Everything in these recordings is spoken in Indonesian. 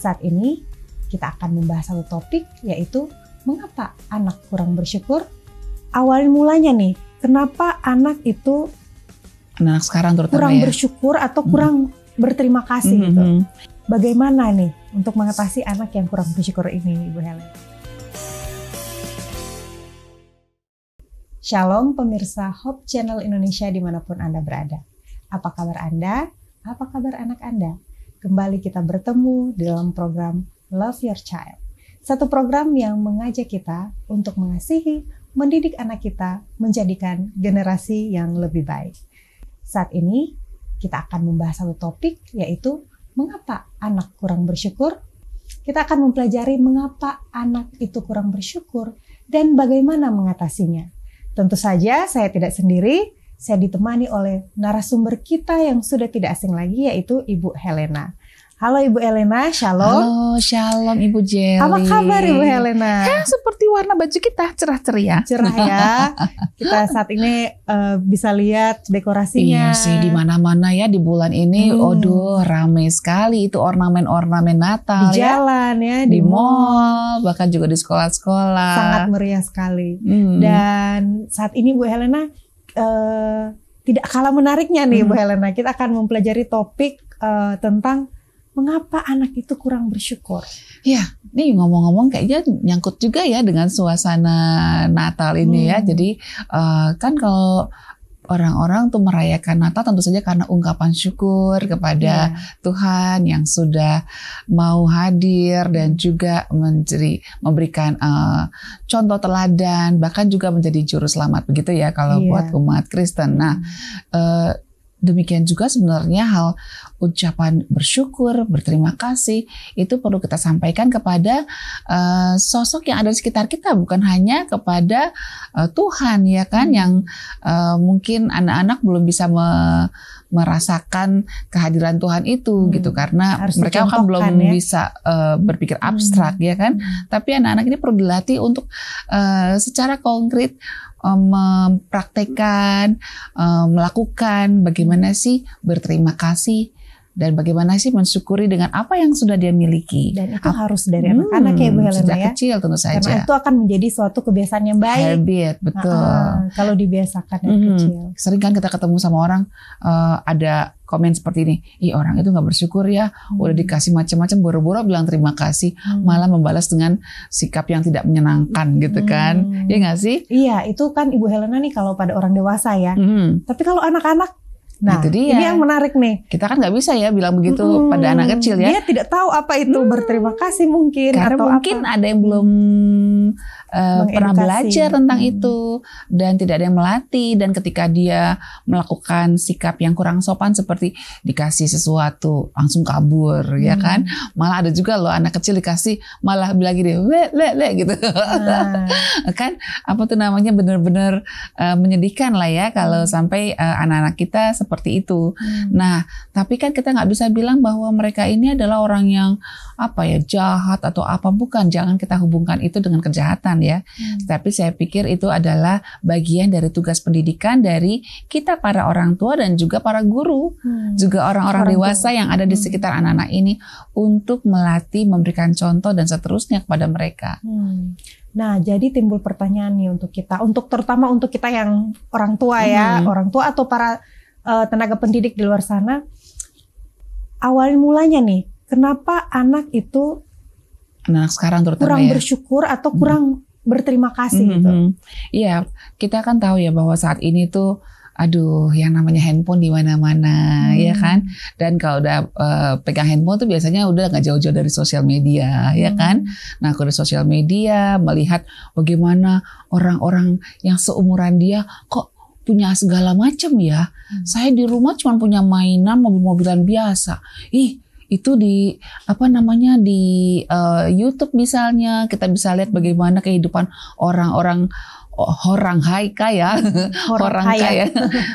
Saat ini kita akan membahas satu topik, yaitu mengapa anak kurang bersyukur. Awal mulanya nih, kenapa anak itu anak sekarang terutama kurang bersyukur atau kurang berterima kasih gitu. Bagaimana nih untuk mengatasi anak yang kurang bersyukur ini, Ibu Helen? Shalom pemirsa Hope Channel Indonesia dimanapun Anda berada. Apa kabar Anda? Apa kabar anak Anda? Kembali kita bertemu dalam program Love Your Child. Satu program yang mengajak kita untuk mengasihi, mendidik anak kita, menjadikan generasi yang lebih baik. Saat ini kita akan membahas satu topik, yaitu mengapa anak kurang bersyukur. Kita akan mempelajari mengapa anak itu kurang bersyukur dan bagaimana mengatasinya. Tentu saja saya tidak sendiri. Saya ditemani oleh narasumber kita yang sudah tidak asing lagi, yaitu Ibu Helena. Halo Ibu Helena, shalom. Halo, shalom Ibu Jelly. Apa kabar Ibu Helena? Seperti warna baju kita, cerah ceria. Cerah ya. Kita saat ini bisa lihat dekorasinya. Iya sih, di mana-mana ya di bulan ini. Ramai sekali itu ornamen-ornamen Natal. Di jalan ya, di mall, bahkan juga di sekolah-sekolah. Sangat meriah sekali. Dan saat ini Bu Helena, tidak kalah menariknya nih Bu Helena, kita akan mempelajari topik tentang mengapa anak itu kurang bersyukur. Ya, nih ngomong-ngomong kayaknya nyangkut juga ya dengan suasana Natal ini ya. Jadi kan kalau orang-orang tuh merayakan Natal tentu saja karena ungkapan syukur kepada Tuhan yang sudah mau hadir dan juga memberikan contoh teladan, bahkan juga menjadi juru selamat begitu ya kalau buat umat Kristen. Nah, demikian juga sebenarnya hal ucapan bersyukur, berterima kasih itu perlu kita sampaikan kepada sosok yang ada di sekitar kita, bukan hanya kepada Tuhan ya kan, yang mungkin anak-anak belum bisa merasakan kehadiran Tuhan itu gitu, karena harus mereka kan belum bisa berpikir abstrak ya kan. Tapi anak-anak ini perlu dilatih untuk secara konkret mempraktekkan, melakukan bagaimana sih berterima kasih dan bagaimana sih mensyukuri dengan apa yang sudah dia miliki. Dan itu harus dari anak-anak ya Bu Helena sejak ya. kecil tentu saja. Karena itu akan menjadi suatu kebiasaan yang baik. Habit, betul. Kalau dibiasakan dari kecil. Sering kan kita ketemu sama orang, ada komen seperti ini, orang itu nggak bersyukur ya, udah dikasih macam-macam, boro-boro bilang terima kasih, malah membalas dengan sikap yang tidak menyenangkan gitu kan. Iya nggak sih? Iya, itu kan Ibu Helena nih kalau pada orang dewasa ya. Tapi kalau anak-anak, nah, itu dia. Ini yang menarik nih. Kita kan nggak bisa ya bilang begitu pada anak kecil ya. Dia tidak tahu apa itu berterima kasih mungkin. Karena atau mungkin ada yang belum pernah belajar tentang itu dan tidak ada yang melatih. Dan ketika dia melakukan sikap yang kurang sopan seperti dikasih sesuatu langsung kabur ya kan. Malah ada juga loh anak kecil dikasih malah bilang gini le gitu. Kan apa tuh namanya, benar-benar menyedihkan lah ya kalau sampai anak-anak kita seperti itu. Nah, tapi kan kita nggak bisa bilang bahwa mereka ini adalah orang yang jahat atau apa, bukan. Jangan kita hubungkan itu dengan kejahatan ya. Tapi saya pikir itu adalah bagian dari tugas pendidikan dari kita para orang tua dan juga para guru, juga orang-orang dewasa yang ada di sekitar anak-anak ini untuk melatih, memberikan contoh dan seterusnya kepada mereka. Nah, jadi timbul pertanyaan nih untuk kita, terutama untuk kita yang orang tua ya, orang tua atau para tenaga pendidik di luar sana. Awal mulanya nih, kenapa anak itu sekarang terutama kurang bersyukur atau kurang berterima kasih gitu? Iya, kita kan tahu ya bahwa saat ini tuh yang namanya handphone di mana-mana ya kan. Dan kalau udah pegang handphone tuh biasanya udah nggak jauh-jauh dari sosial media ya kan. Nah, kalau di sosial media melihat bagaimana orang-orang yang seumuran dia kok punya segala macam ya. Saya di rumah cuma punya mainan mobil-mobilan biasa. Itu di YouTube misalnya kita bisa lihat bagaimana kehidupan orang-orang kaya.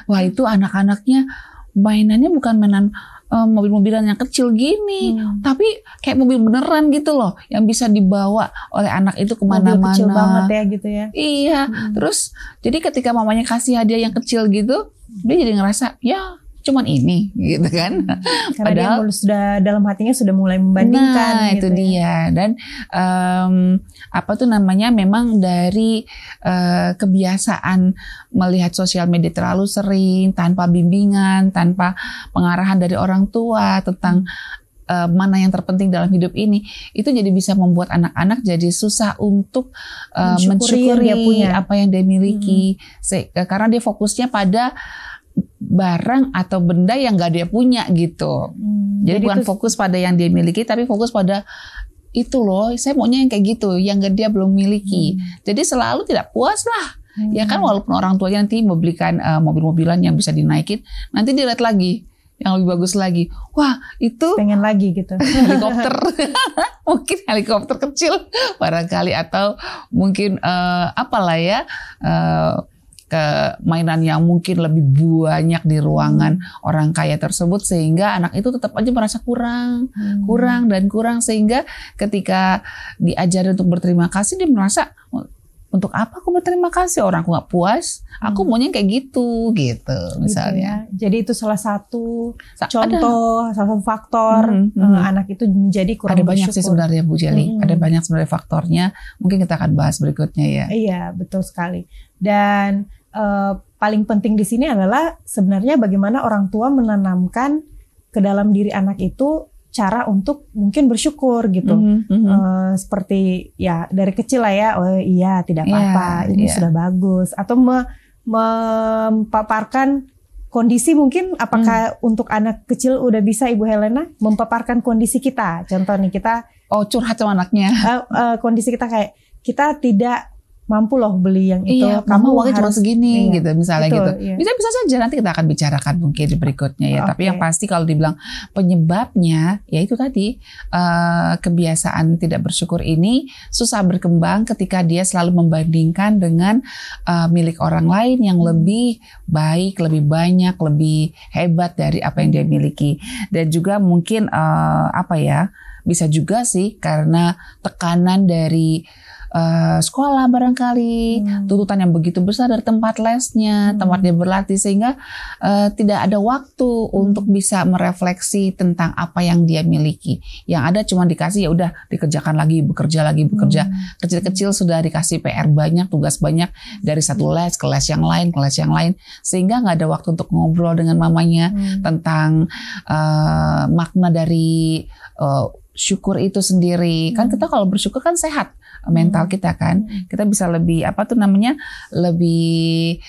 Wah, itu anak-anaknya mainannya bukan mainan mobil-mobilan yang kecil gini, tapi kayak mobil beneran gitu loh, yang bisa dibawa oleh anak itu kemana-mana. Mobil kecil banget ya gitu ya. Iya, terus jadi ketika mamanya kasih hadiah yang kecil gitu, dia jadi ngerasa ya cuman ini gitu kan. Karena dia sudah dalam hatinya sudah mulai membandingkan. Nah gitu itu dia. Dan memang dari kebiasaan melihat sosial media terlalu sering, tanpa bimbingan, tanpa pengarahan dari orang tua tentang mana yang terpenting dalam hidup ini, itu jadi bisa membuat anak-anak jadi susah untuk mensyukuri apa yang dia miliki, karena dia fokusnya pada barang atau benda yang gak dia punya gitu. Jadi bukan fokus pada yang dia miliki, tapi fokus pada itu loh, saya maunya yang kayak gitu, yang dia belum miliki. Jadi selalu tidak puas lah. Ya kan, walaupun orang tuanya nanti membelikan mobil-mobilan yang bisa dinaikin, nanti dia lihat lagi yang lebih bagus lagi. Wah, itu pengen lagi gitu. Helikopter. Mungkin helikopter kecil barangkali, atau mungkin ke mainan yang mungkin lebih banyak di ruangan orang kaya tersebut, sehingga anak itu tetap aja merasa kurang sehingga ketika diajarin untuk berterima kasih, dia merasa, untuk apa aku berterima kasih, orang aku nggak puas, aku maunya kayak gitu misalnya. Gitu ya. Jadi itu salah satu contoh, salah satu faktor anak itu menjadi kurang bersyukur. Ada banyak sih sebenarnya Bu Jeli, ada banyak sebenarnya faktornya. Mungkin kita akan bahas berikutnya ya. Iya, betul sekali. Dan paling penting di sini adalah sebenarnya bagaimana orang tua menanamkan ke dalam diri anak itu cara untuk mungkin bersyukur gitu. Seperti ya dari kecil lah ya, oh iya tidak apa-apa, ini sudah bagus. Atau memaparkan kondisi, mungkin apakah untuk anak kecil udah bisa Ibu Helena memaparkan kondisi kita. Contoh nih, kita curhat sama anaknya. Kondisi kita kayak kita tidak mampu loh beli yang itu, kamu uangnya cuma segini gitu misalnya gitu. Iya. Bisa saja nanti kita akan bicarakan mungkin di berikutnya ya. Tapi yang pasti kalau dibilang penyebabnya, ya itu tadi, kebiasaan tidak bersyukur ini susah berkembang ketika dia selalu membandingkan dengan milik orang lain yang lebih baik, lebih banyak, lebih hebat dari apa yang dia miliki. Dan juga mungkin bisa juga sih karena tekanan dari sekolah barangkali, tuntutan yang begitu besar dari tempat lesnya, tempat dia berlatih, sehingga tidak ada waktu untuk bisa merefleksi tentang apa yang dia miliki. Yang ada cuma dikasih, ya udah dikerjakan lagi, bekerja. Kecil-kecil sudah dikasih PR banyak, tugas banyak, dari satu les ke les yang lain, sehingga nggak ada waktu untuk ngobrol dengan mamanya tentang makna dari syukur itu sendiri. Kan kita kalau bersyukur kan sehat mental kita kan. Kita bisa lebih lebih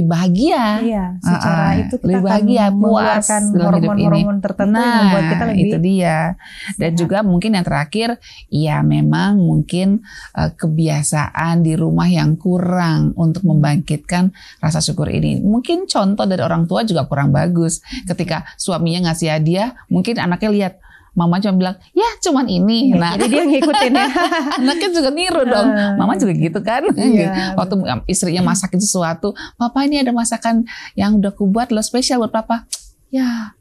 bahagia. Iya, secara itu kita lebih bahagia, puas dalam hidup ini. Hormon-hormon tertentu yang membuat kita lebih itu dia. Dan juga mungkin yang terakhir, ya memang mungkin kebiasaan di rumah yang kurang untuk membangkitkan rasa syukur ini. Mungkin contoh dari orang tua juga kurang bagus. Ketika suaminya ngasih hadiah, mungkin anaknya lihat mama cuma bilang, ya cuman ini. Nah, jadi dia ngikutin ya. Anaknya juga niru dong. Mama juga gitu kan. Iya, waktu istrinya masakin sesuatu, papa ini ada masakan yang udah kubuat lo spesial buat papa. Ya,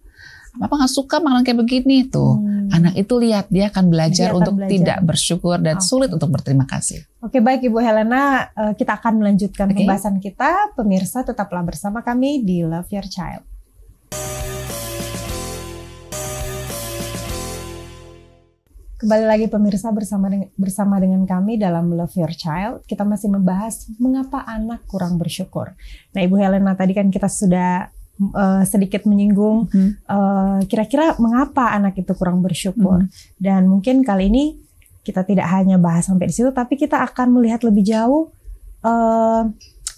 papa gak suka makanan kayak begini tuh. Anak itu lihat, dia akan belajar untuk tidak bersyukur dan sulit untuk berterima kasih. Oke, baik Ibu Helena, kita akan melanjutkan pembahasan kita. Pemirsa tetaplah bersama kami di Love Your Child. Kembali lagi pemirsa bersama dengan kami dalam Love Your Child. Kita masih membahas mengapa anak kurang bersyukur. Nah, Ibu Helena, tadi kan kita sudah sedikit menyinggung kira-kira mengapa anak itu kurang bersyukur. Dan mungkin kali ini kita tidak hanya bahas sampai di situ, tapi kita akan melihat lebih jauh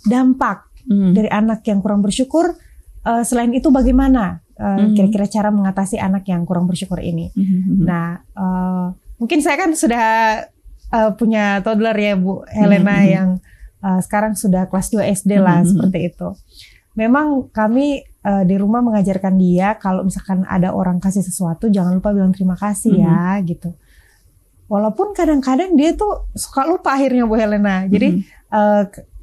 dampak dari anak yang kurang bersyukur. Selain itu bagaimana kira-kira cara mengatasi anak yang kurang bersyukur ini. Nah, mungkin saya kan sudah punya toddler ya Bu Helena yang sekarang sudah kelas 2 SD lah, seperti itu. Memang kami di rumah mengajarkan dia kalau misalkan ada orang kasih sesuatu jangan lupa bilang terima kasih ya gitu. Walaupun kadang-kadang dia tuh suka lupa akhirnya Bu Helena. Jadi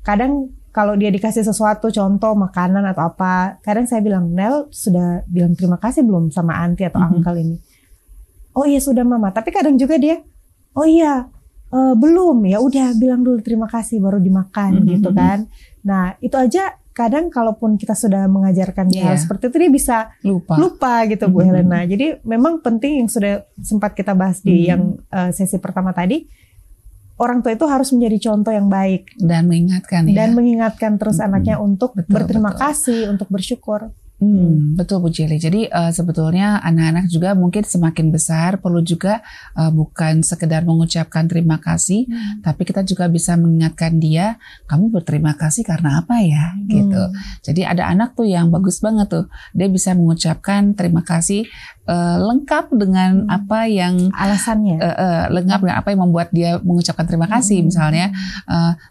kadang kalau dia dikasih sesuatu, contoh makanan atau apa, kadang saya bilang, Nel sudah bilang terima kasih belum sama auntie atau uncle ini? Oh iya sudah mama. Tapi kadang juga dia, oh iya belum, ya udah bilang dulu terima kasih baru dimakan gitu kan. Nah itu aja kadang kalaupun kita sudah mengajarkan dia hal seperti itu, dia bisa lupa gitu Bu Helena. Jadi memang penting yang sudah sempat kita bahas di yang sesi pertama tadi, orang tua itu harus menjadi contoh yang baik dan mengingatkan terus anaknya untuk berterima kasih, untuk bersyukur. Betul Bu Jelly. Jadi sebetulnya anak-anak juga mungkin semakin besar perlu juga bukan sekedar mengucapkan terima kasih, tapi kita juga bisa mengingatkan dia, kamu berterima kasih karena apa ya, gitu. Jadi ada anak tuh yang bagus banget tuh, dia bisa mengucapkan terima kasih lengkap dengan apa yang alasannya, lengkap dengan apa yang membuat dia mengucapkan terima kasih. Misalnya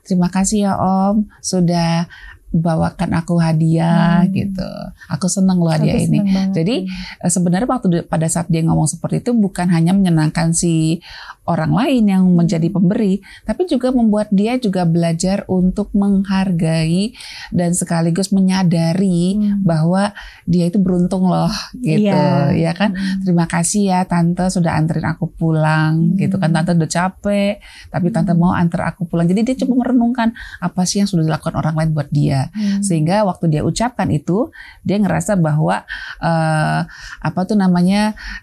terima kasih ya Om sudah bawakan aku hadiah gitu. Aku senang loh hadiah ini. Jadi sebenarnya pada saat dia ngomong seperti itu bukan hanya menyenangkan si orang lain yang menjadi pemberi, tapi juga membuat dia juga belajar untuk menghargai dan sekaligus menyadari bahwa dia itu beruntung loh gitu, ya kan? Terima kasih ya Tante sudah anterin aku pulang gitu kan. Tante udah capek, tapi Tante mau antar aku pulang. Jadi dia coba merenungkan apa sih yang sudah dilakukan orang lain buat dia. Sehingga waktu dia ucapkan itu, dia ngerasa bahwa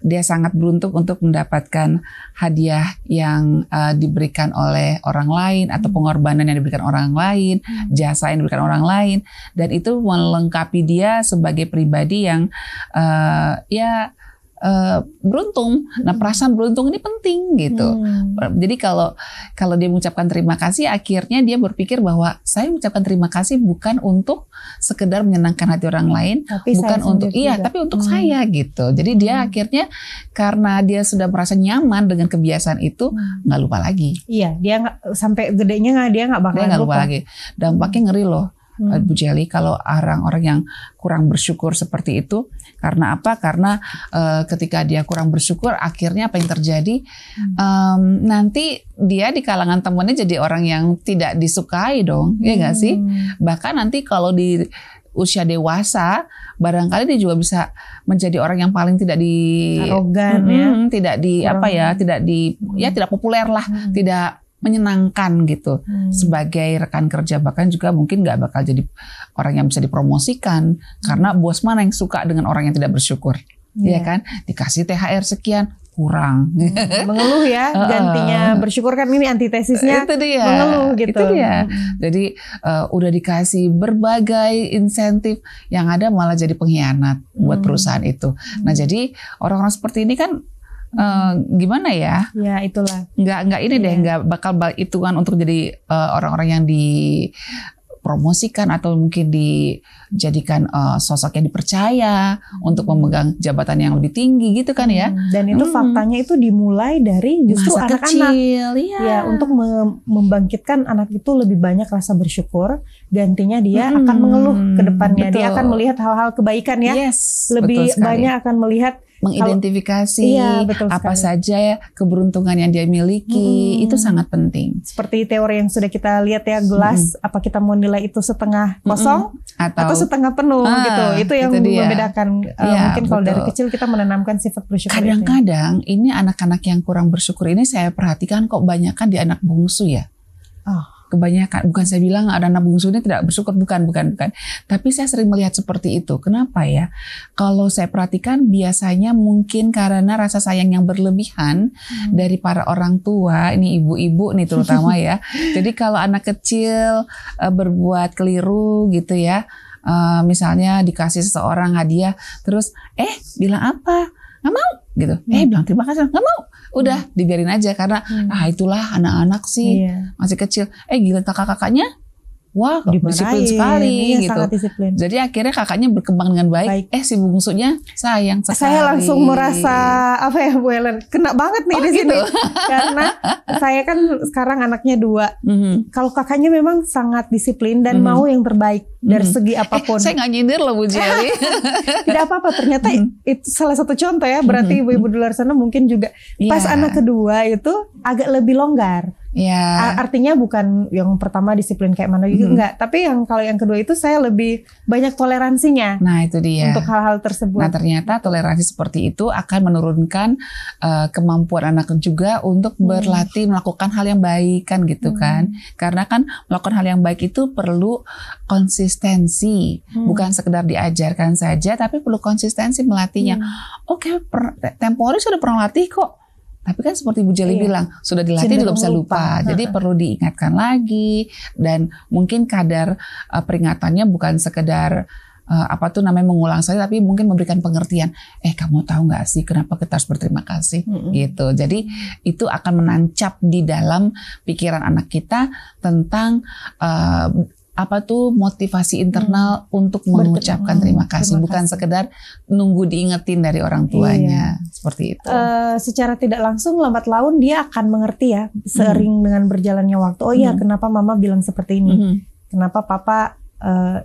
dia sangat beruntung untuk mendapatkan hadiah yang diberikan oleh orang lain atau pengorbanan yang diberikan orang lain, jasa yang diberikan orang lain, dan itu melengkapi dia sebagai pribadi yang beruntung. Nah, perasaan beruntung ini penting gitu. Jadi kalau dia mengucapkan terima kasih, akhirnya dia berpikir bahwa saya mengucapkan terima kasih bukan untuk sekedar menyenangkan hati orang lain, tapi bukan untuk tapi untuk saya gitu. Jadi dia akhirnya karena dia sudah merasa nyaman dengan kebiasaan itu, nggak lupa lagi. Iya, dia nggak sampai gedenya dia nggak bakalan lupa lagi. Dampaknya ngeri loh. Bu Jelly, kalau orang-orang yang kurang bersyukur seperti itu, karena apa? Karena ketika dia kurang bersyukur, akhirnya apa yang terjadi? Nanti dia di kalangan temannya jadi orang yang tidak disukai dong, ya nggak sih? Bahkan nanti kalau di usia dewasa, barangkali dia juga bisa menjadi orang yang paling tidak arogan, tidak tidak populer lah, tidak menyenangkan gitu sebagai rekan kerja, bahkan juga mungkin nggak bakal jadi orang yang bisa dipromosikan karena bos mana yang suka dengan orang yang tidak bersyukur, ya kan? Dikasih THR sekian kurang, mengeluh ya, gantinya bersyukur kan ini antitesisnya itu dia, mengeluh gitu. Itu dia. Jadi udah dikasih berbagai insentif, yang ada malah jadi pengkhianat buat perusahaan itu. Nah jadi orang-orang seperti ini kan gimana ya? Ya itulah. Nggak bakal hitungan untuk jadi orang-orang yang dipromosikan atau mungkin dijadikan sosok yang dipercaya untuk memegang jabatan yang lebih tinggi gitu kan ya? Dan itu faktanya itu dimulai dari justru masa anak-anak. Kecil, ya untuk membangkitkan anak itu lebih banyak rasa bersyukur. Gantinya dia akan mengeluh ke depannya. Dia akan melihat hal-hal kebaikan ya. Lebih banyak akan melihat mengidentifikasi apa saja keberuntungan yang dia miliki, itu sangat penting. Seperti teori yang sudah kita lihat ya, gelas apa kita mau nilai itu setengah kosong atau setengah penuh gitu. Itu yang membedakan. Mungkin kalau dari kecil kita menanamkan sifat bersyukur. Kadang-kadang ini anak-anak yang kurang bersyukur ini saya perhatikan kok banyak kan di anak bungsu ya. Kebanyakan, bukan saya bilang ada anak bungsu ini tidak bersyukur, bukan. Tapi saya sering melihat seperti itu. Kenapa ya? Kalau saya perhatikan biasanya mungkin karena rasa sayang yang berlebihan dari para orang tua, ini ibu-ibu nih terutama ya. Jadi kalau anak kecil berbuat keliru gitu ya, misalnya dikasih seseorang hadiah, terus bilang apa? Nggak mau gitu. Bilang terima kasih, nggak mau. Udah dibiarin aja karena itulah anak-anak sih masih kecil. Gila kakak-kakaknya, wah disiplin sekali gitu. Disiplin. Jadi akhirnya kakaknya berkembang dengan baik. Si bungsunya sayang sekali. Saya langsung merasa apa ya Bu Helen, kena banget nih di sini. Karena saya kan sekarang anaknya 2. Kalau kakaknya memang sangat disiplin dan mau yang terbaik dari segi apapun. Saya nggak nyindir loh Bu Jelly. Tidak apa-apa, ternyata itu salah satu contoh ya. Berarti ibu-ibu di luar sana mungkin juga pas anak kedua itu agak lebih longgar. Ya. Artinya bukan yang pertama disiplin kayak mana juga enggak, tapi kalau yang kedua itu saya lebih banyak toleransinya. Nah, itu dia. Untuk hal-hal tersebut. Nah, ternyata toleransi seperti itu akan menurunkan kemampuan anak juga untuk berlatih melakukan hal yang baik kan gitu kan. Karena kan melakukan hal yang baik itu perlu konsistensi, bukan sekedar diajarkan saja, tapi perlu konsistensi melatihnya. Oke, tempo hari sudah pernah latih kok. Tapi kan seperti Bu Jeli bilang, sudah dilatih juga bisa lupa. Jadi perlu diingatkan lagi, dan mungkin kadar peringatannya bukan sekedar mengulang saja, tapi mungkin memberikan pengertian. Kamu tahu nggak sih kenapa kita harus berterima kasih? Gitu. Jadi itu akan menancap di dalam pikiran anak kita tentang motivasi internal untuk mengucapkan terima kasih, bukan sekedar nunggu diingetin dari orang tuanya. Seperti itu. Secara tidak langsung lambat laun dia akan mengerti ya, seiring dengan berjalannya waktu. Oh iya, kenapa mama bilang seperti ini? Kenapa papa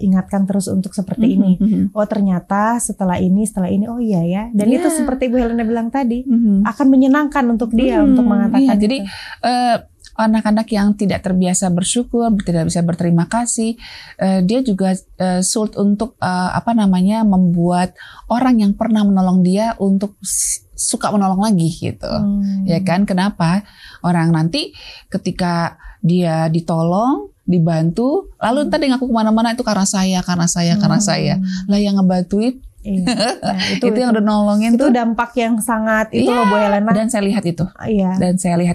ingatkan terus untuk seperti ini? Oh ternyata setelah ini, oh iya ya. Dan itu seperti Bu Helena bilang tadi, akan menyenangkan untuk dia untuk mengatakan. Jadi anak-anak yang tidak terbiasa bersyukur, tidak bisa berterima kasih, dia juga sulit untuk membuat orang yang pernah menolong dia untuk suka menolong lagi gitu. Ya kan? Kenapa? Orang nanti ketika dia ditolong, dibantu, lalu ntar dia ngaku kemana-mana itu karena saya. Lah yang ngebantuin. Nah, itu yang udah nolongin itu dampak yang sangat itu loh Bu Helena. Dan saya lihat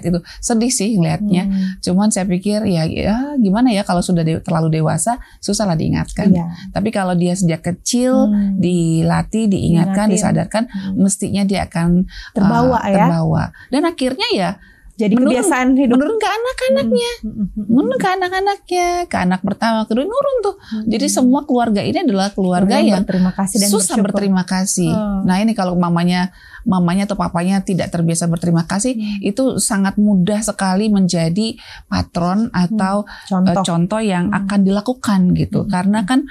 itu. Sedih sih ngelihatnya. Cuman saya pikir ya gimana ya, kalau sudah terlalu dewasa susah lah diingatkan. Tapi kalau dia sejak kecil dilatih, diingatkan, disadarkan, mestinya dia akan terbawa. Dan akhirnya ya jadi kebiasaan hidup. Menurun ke anak-anaknya. Ke anak pertama, kedua nurun tuh. Jadi semua keluarga ini adalah keluarga yang berterima kasih dan susah berterima kasih. Nah ini kalau mamanya atau papanya tidak terbiasa berterima kasih, itu sangat mudah sekali menjadi patron atau contoh yang akan dilakukan gitu. Karena kan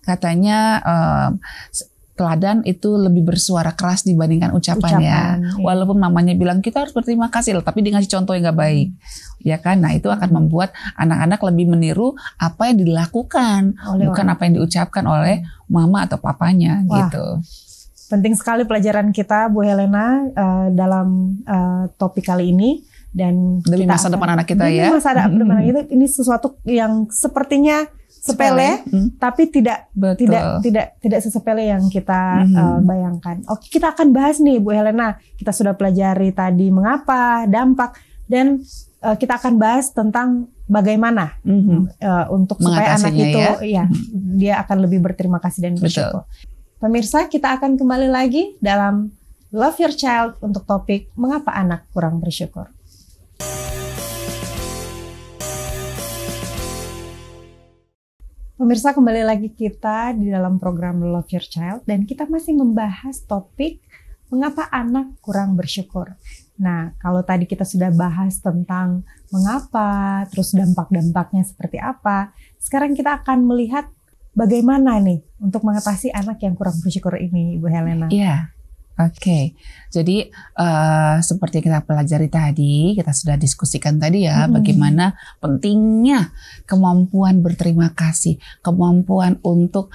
katanya teladan itu lebih bersuara keras dibandingkan ucapan ya. Walaupun mamanya bilang kita harus berterima kasih, tapi dia ngasih contoh yang gak baik, ya kan? Nah itu akan membuat anak-anak lebih meniru apa yang dilakukan, bukan apa yang diucapkan oleh mama atau papanya. Gitu. Penting sekali pelajaran kita Bu Helena dalam topik kali ini, dan demi masa depan anak kita ya. Masa depan anak kita ini sesuatu yang sepertinya sepele, tapi tidak sesepele yang kita bayangkan. Oke, kita akan bahas nih Bu Helena. Kita sudah pelajari tadi mengapa, dampak, dan kita akan bahas tentang bagaimana untuk supaya anak itu dia akan lebih berterima kasih dan bersyukur. Pemirsa, kita akan kembali lagi dalam Love Your Child untuk topik mengapa anak kurang bersyukur. Pemirsa, kembali lagi kita di dalam program Love Your Child, dan kita masih membahas topik mengapa anak kurang bersyukur. Nah, kalau tadi kita sudah bahas tentang mengapa, terus dampak-dampaknya seperti apa, sekarang kita akan melihat bagaimana nih untuk mengatasi anak yang kurang bersyukur ini, Bu Helena. Iya. Oke, jadi seperti yang kita pelajari tadi, kita sudah diskusikan tadi ya, bagaimana pentingnya kemampuan berterima kasih, kemampuan untuk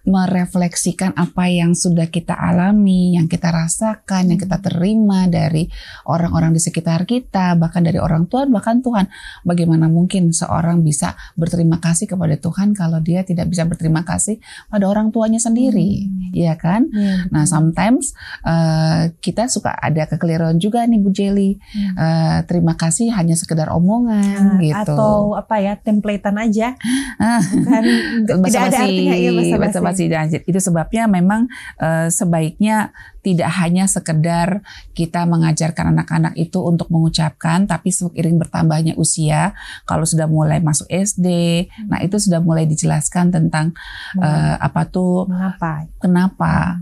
merefleksikan apa yang sudah kita alami, yang kita rasakan, yang kita terima dari orang-orang di sekitar kita, bahkan dari orang tua, bahkan Tuhan. Bagaimana mungkin seorang bisa berterima kasih kepada Tuhan kalau dia tidak bisa berterima kasih pada orang tuanya sendiri, ya kan? Nah, sometimes kita suka ada kekeliruan juga nih Bu Jeli. Terima kasih hanya sekedar omongan gitu. Atau templatean aja. Bukan, tidak ada artinya basa-basi. Itu sebabnya memang sebaiknya tidak hanya sekedar kita mengajarkan anak-anak itu untuk mengucapkan, tapi seiring bertambahnya usia, kalau sudah mulai masuk SD, nah itu sudah mulai dijelaskan tentang kenapa.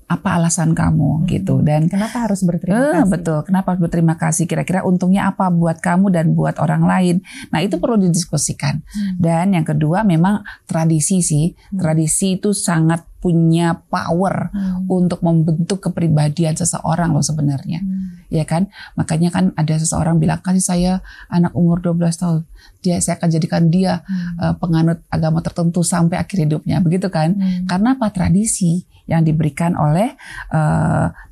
Apa alasan kamu gitu, dan kenapa harus berterima kasih? Betul, kenapa harus berterima kasih? Kira-kira untungnya apa buat kamu dan buat orang lain? Nah itu perlu didiskusikan. Dan yang kedua memang tradisi sih, tradisi itu sangat punya power untuk membentuk kepribadian seseorang loh sebenarnya. Ya kan? Makanya kan ada seseorang bilang, kasih saya anak umur 12 tahun. Saya akan jadikan dia penganut agama tertentu sampai akhir hidupnya. Begitu kan? Karena apa? Tradisi yang diberikan oleh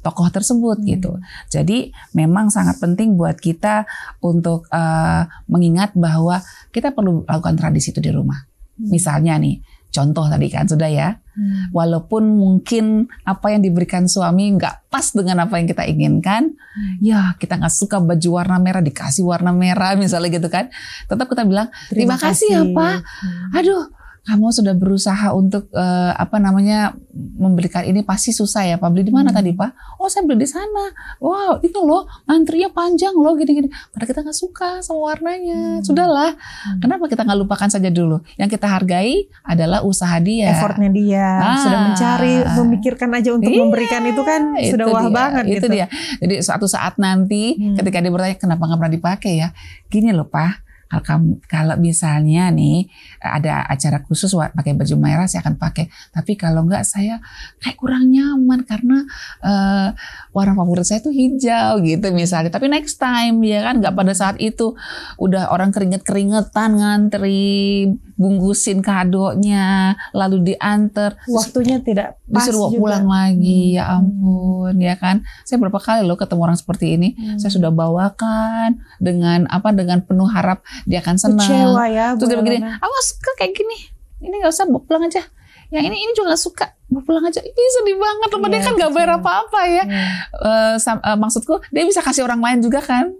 tokoh tersebut gitu. Jadi memang sangat penting buat kita untuk mengingat bahwa kita perlu lakukan tradisi itu di rumah. Misalnya nih, contoh tadi kan sudah ya. Walaupun mungkin apa yang diberikan suami nggak pas dengan apa yang kita inginkan, ya kita nggak suka baju warna merah dikasih warna merah misalnya gitu kan. Tetap kita bilang terima kasih ya Pak. Aduh, kamu sudah berusaha untuk memberikan ini, pasti susah ya Pak. Beli di mana tadi Pak? Oh saya beli di sana. Wow itu loh antrinya panjang loh gini-gini. Padahal kita nggak suka sama warnanya. Sudahlah. Kenapa kita nggak lupakan saja dulu? Yang kita hargai adalah usaha dia, effortnya dia, sudah mencari, memikirkan aja untuk memberikan itu kan sudah wah banget itu gitu. Dia. Jadi suatu saat nanti ketika dia bertanya kenapa nggak pernah dipakai ya, gini loh Pak. Kalau misalnya nih ada acara khusus pakai baju merah saya akan pakai. Tapi kalau enggak saya kayak kurang nyaman karena warna favorit saya tuh hijau gitu misalnya. Tapi next time ya kan, nggak pada saat itu udah orang keringetan ngantri bungkusin kadonya lalu diantar. Waktunya tidak pas disuruh juga. Pulang lagi ya ampun ya kan. Saya berapa kali loh ketemu orang seperti ini. Saya sudah bawakan dengan penuh harap dia akan senang. Kecewa ya. Terus dia begini, awas kayak gini. Ini nggak usah, bawa pulang aja. Yang ini juga nggak suka, bawa pulang aja. Ini sedih banget loh. Dia kan nggak bayar apa-apa ya. Maksudku dia bisa kasih orang lain juga kan.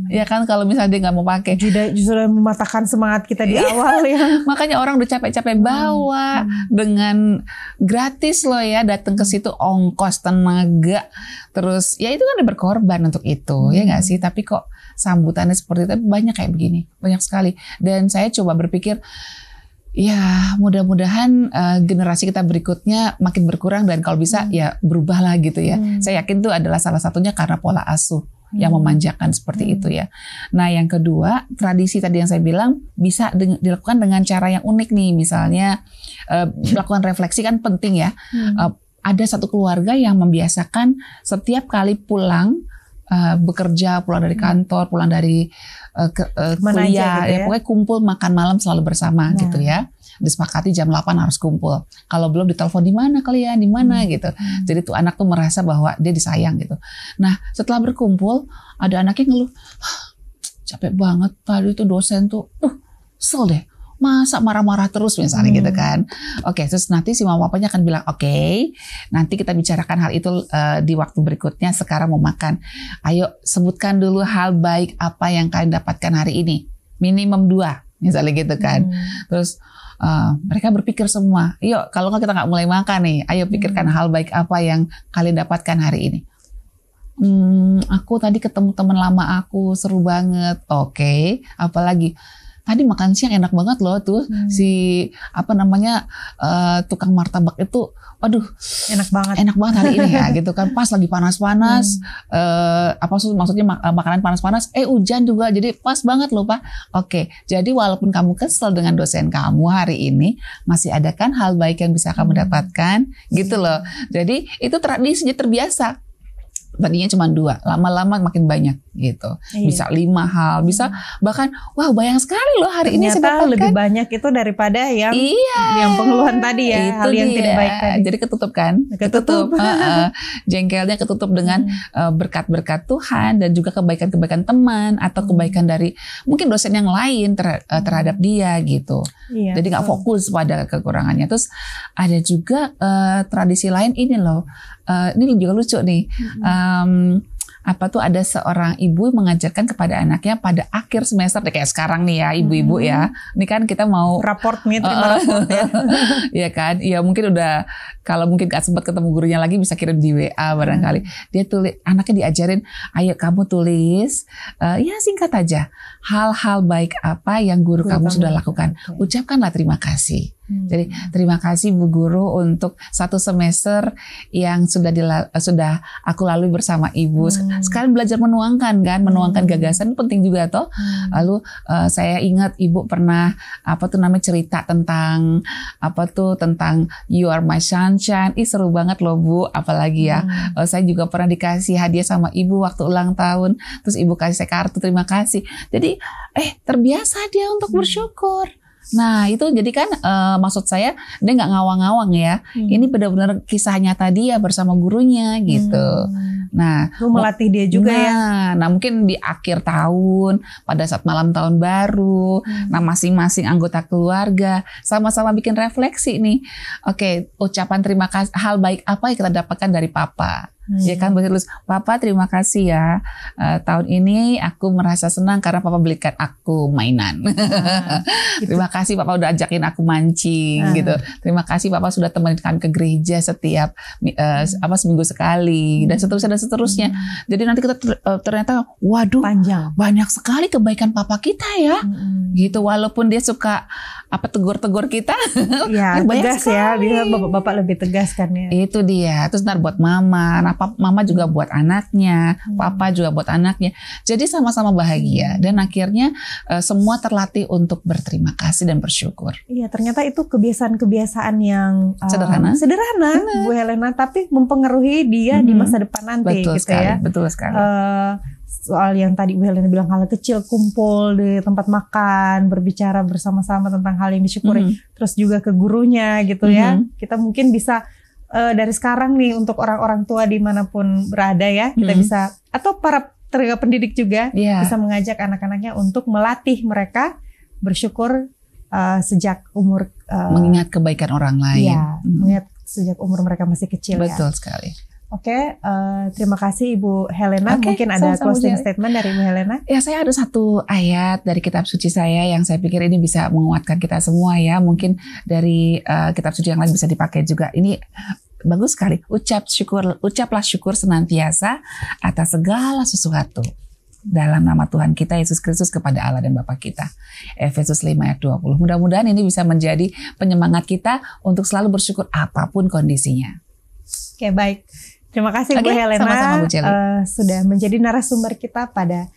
Ya kan kalau misalnya dia nggak mau pakai. Justru mematahkan semangat kita di awal ya. Makanya orang udah capek-capek bawa dengan gratis loh ya, datang ke situ ongkos tenaga. Terus ya itu kan udah berkorban untuk itu ya nggak sih. Tapi kok sambutannya seperti itu banyak kayak begini, banyak sekali. Dan saya coba berpikir ya mudah-mudahan generasi kita berikutnya makin berkurang dan kalau bisa ya berubahlah gitu ya. Saya yakin itu adalah salah satunya karena pola asuh yang memanjakan seperti itu ya. Nah yang kedua, tradisi tadi yang saya bilang bisa dilakukan dengan cara yang unik nih. Misalnya melakukan refleksi kan penting ya. Ada satu keluarga yang membiasakan setiap kali pulang bekerja, pulang dari kantor, pulang dari kuliah, gitu ya. Pokoknya kumpul makan malam selalu bersama gitu ya. Disepakati jam 8 harus kumpul. Kalau belum ditelepon di mana kalian, di mana gitu. Jadi tuh anak tuh merasa bahwa dia disayang gitu. Nah setelah berkumpul ada anaknya ngeluh, capek banget tadi tuh dosen tuh, kesel deh. Masa marah-marah terus misalnya gitu kan. Oke, terus nanti si mama papanya akan bilang, oke, nanti kita bicarakan hal itu di waktu berikutnya, sekarang mau makan. Ayo sebutkan dulu hal baik apa yang kalian dapatkan hari ini. Minimum 2, misalnya gitu kan. Terus mereka berpikir semua, yuk kalau nggak kita nggak mulai makan nih, ayo pikirkan hal baik apa yang kalian dapatkan hari ini. Aku tadi ketemu teman lama aku, seru banget. Oke, apalagi? Tadi makan siang enak banget loh tuh si tukang martabak itu, aduh enak banget hari ini ya gitu kan, pas lagi panas-panas, maksudnya makanan panas-panas, hujan juga, jadi pas banget loh Pak. Oke, jadi walaupun kamu kesel dengan dosen kamu hari ini, masih ada kan hal baik yang bisa kamu dapatkan gitu loh. Jadi itu tradisinya terbiasa. Tadinya cuma 2, lama-lama makin banyak gitu. Bisa 5 hal, bisa bahkan banyak sekali loh hari ini saya dapatkan. Lebih banyak itu daripada yang pengeluhan tadi ya, itu hal yang tidak baik tadi. Jadi ketutup kan? Ketutup. Jengkelnya ketutup dengan berkat-berkat Tuhan dan juga kebaikan-kebaikan teman atau kebaikan dari mungkin dosen yang lain terhadap dia gitu. Jadi nggak fokus pada kekurangannya. Terus ada juga tradisi lain ini loh. Ini juga lucu nih. Ada seorang ibu mengajarkan kepada anaknya pada akhir semester, kayak sekarang nih ya ibu-ibu ya. Ini kan kita mau raport nih, terima raport ya. Iya kan? Ya mungkin udah, kalau mungkin gak sempat ketemu gurunya lagi bisa kirim di WA barangkali. Dia tulis, anaknya diajarin, ayo kamu tulis, ya singkat aja, hal-hal baik apa yang guru kamu sudah lakukan. Ucapkanlah terima kasih. Jadi terima kasih Bu Guru untuk 1 semester yang sudah aku lalui bersama Ibu. Sekalian belajar menuangkan gagasan penting juga toh. Lalu saya ingat Ibu pernah cerita tentang tentang You Are My Sunshine. Seru banget loh Bu, apalagi ya. Saya juga pernah dikasih hadiah sama Ibu waktu ulang tahun. Terus Ibu kasih saya kartu terima kasih. Jadi terbiasa dia untuk bersyukur. Nah itu jadi kan maksud saya dia nggak ngawang-ngawang ya. Ini benar-benar kisah nyata dia bersama gurunya gitu. Nah, lu melatih dia juga ya. Nah mungkin di akhir tahun pada saat malam tahun baru, nah masing-masing anggota keluarga sama-sama bikin refleksi nih. Oke, ucapan terima kasih, hal baik apa yang kita dapatkan dari Papa. Ya kan, betul. Papa terima kasih ya, tahun ini aku merasa senang karena Papa belikan aku mainan. Gitu. Terima kasih Papa udah ajakin aku mancing gitu. Terima kasih Papa sudah temankan ke gereja setiap seminggu sekali dan seterusnya. Jadi nanti kita ternyata waduh panjang. Banyak sekali kebaikan Papa kita ya. Gitu, walaupun dia suka tegur-tegur kita. Ya, tegas ya, dia bapak lebih tegas kan ya. Itu dia. Terus ntar buat mama, mama juga buat anaknya, Papa juga buat anaknya. Jadi sama-sama bahagia dan akhirnya semua terlatih untuk berterima kasih dan bersyukur. Iya, ternyata itu kebiasaan-kebiasaan yang sederhana Bu Helena, tapi mempengaruhi dia di masa depan nanti. Betul gitu sekali, ya. Betul sekali. Soal yang tadi Bu Helena bilang hal kecil, kumpul di tempat makan, berbicara bersama-sama tentang hal yang disyukuri, terus juga ke gurunya gitu ya. Kita mungkin bisa dari sekarang nih untuk orang-orang tua dimanapun berada ya, kita bisa, atau para tenaga pendidik juga bisa mengajak anak-anaknya untuk melatih mereka bersyukur sejak umur mengingat kebaikan orang lain. Iya, mengingat sejak umur mereka masih kecil. Betul sekali. Oke, terima kasih Ibu Helena. Mungkin ada closing statement dari Ibu Helena? Ya, saya ada satu ayat dari kitab suci saya yang saya pikir ini bisa menguatkan kita semua ya. Mungkin dari kitab suci yang lain bisa dipakai juga. Ini bagus sekali. Ucaplah syukur senantiasa atas segala sesuatu dalam nama Tuhan kita Yesus Kristus kepada Allah dan Bapa kita. Efesus 5 ayat 20. Mudah-mudahan ini bisa menjadi penyemangat kita untuk selalu bersyukur apapun kondisinya. Oke, baik. Terima kasih Bu Helena, sama-sama, Bu sudah menjadi narasumber kita pada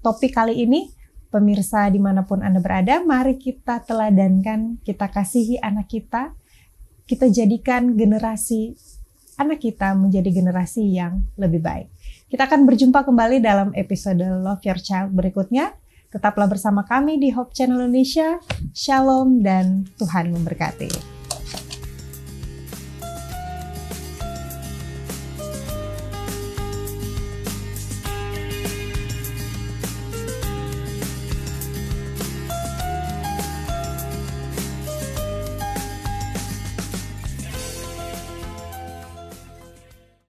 topik kali ini. Pemirsa dimanapun Anda berada, mari kita teladankan, kita kasihi anak kita jadikan generasi anak kita menjadi generasi yang lebih baik. Kita akan berjumpa kembali dalam episode Love Your Child berikutnya. Tetaplah bersama kami di Hope Channel Indonesia. Shalom dan Tuhan memberkati.